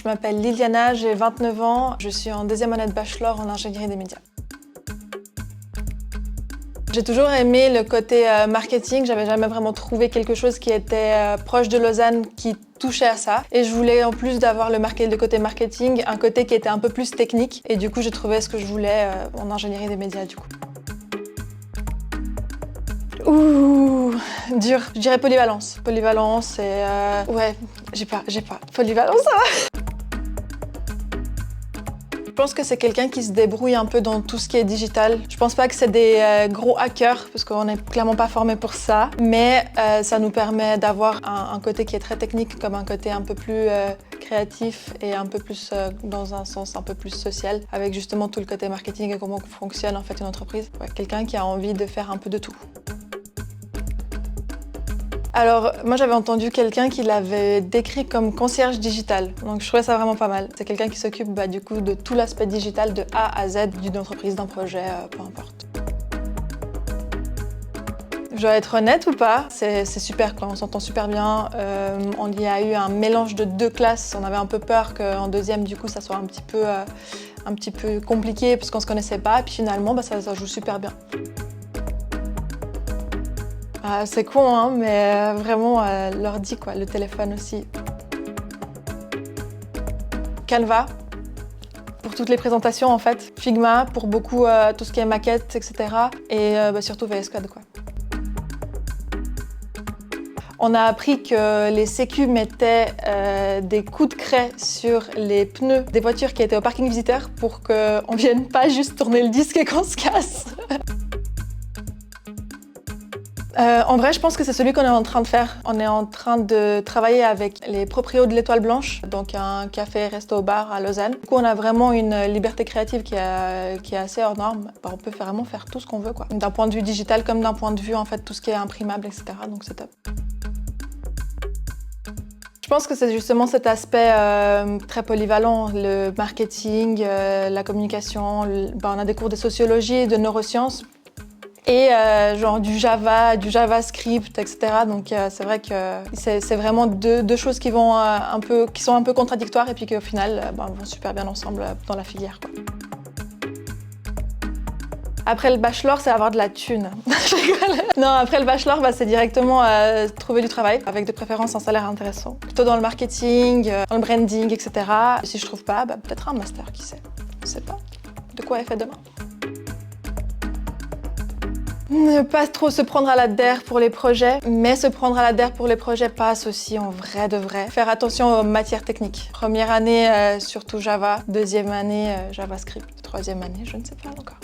Je m'appelle Liliana, j'ai 29 ans, je suis en deuxième année de bachelor en ingénierie des médias. J'ai toujours aimé le côté marketing, j'avais jamais vraiment trouvé quelque chose qui était proche de Lausanne qui touchait à ça. Et je voulais, en plus d'avoir le côté marketing, un côté qui était un peu plus technique. Et du coup, j'ai trouvé ce que je voulais en ingénierie des médias, du coup. Ouh, dur. Je dirais polyvalence. Polyvalence et... ouais, j'ai pas. Polyvalence, ça va. Je pense que c'est quelqu'un qui se débrouille un peu dans tout ce qui est digital. Je pense pas que c'est des gros hackers, parce qu'on n'est clairement pas formé pour ça, mais ça nous permet d'avoir un côté qui est très technique, comme un côté un peu plus créatif et un peu plus dans un sens un peu plus social, avec justement tout le côté marketing et comment fonctionne en fait une entreprise. Ouais, quelqu'un qui a envie de faire un peu de tout. Alors, moi j'avais entendu quelqu'un qui l'avait décrit comme concierge digital, donc je trouvais ça vraiment pas mal. C'est quelqu'un qui s'occupe du coup de tout l'aspect digital de A à Z d'une entreprise, d'un projet, peu importe. Je dois être honnête ou pas, c'est super quoi, on s'entend super bien. On y a eu un mélange de deux classes, on avait un peu peur qu'en deuxième du coup ça soit un petit peu compliqué parce qu'on se connaissait pas, et puis finalement ça joue super bien. C'est con, hein, mais vraiment l'ordi, quoi, le téléphone aussi. Canva, pour toutes les présentations en fait. Figma, pour beaucoup tout ce qui est maquette, etc. Et surtout VS Code, quoi. On a appris que les sécu mettaient des coups de craie sur les pneus des voitures qui étaient au parking visiteur pour qu'on vienne pas juste tourner le disque et qu'on se casse. En vrai, je pense que c'est celui qu'on est en train de faire. On est en train de travailler avec les proprios de l'Étoile Blanche, donc un café-resto-bar à Lausanne. Du coup, on a vraiment une liberté créative qui est assez hors norme. On peut vraiment faire tout ce qu'on veut, quoi. D'un point de vue digital comme d'un point de vue, en fait, tout ce qui est imprimable, etc. Donc c'est top. Je pense que c'est justement cet aspect très polyvalent, le marketing, la communication. On a des cours de sociologie et de neurosciences. Et genre du Java, du JavaScript, etc. Donc c'est vrai que c'est vraiment deux choses qui sont un peu contradictoires et puis qu'au final vont super bien ensemble dans la filière, quoi. Après le bachelor, c'est avoir de la thune. Non, après le bachelor, c'est directement trouver du travail, avec de préférence un salaire intéressant. Plutôt dans le marketing, dans le branding, etc. Et si je trouve pas, peut-être un master, qui sait. On sait pas. De quoi est fait demain. Ne pas trop se prendre à la DER pour les projets, mais se prendre à la DER pour les projets passe aussi en vrai de vrai. Faire attention aux matières techniques. Première année, surtout Java. Deuxième année, JavaScript. Troisième année, je ne sais pas encore.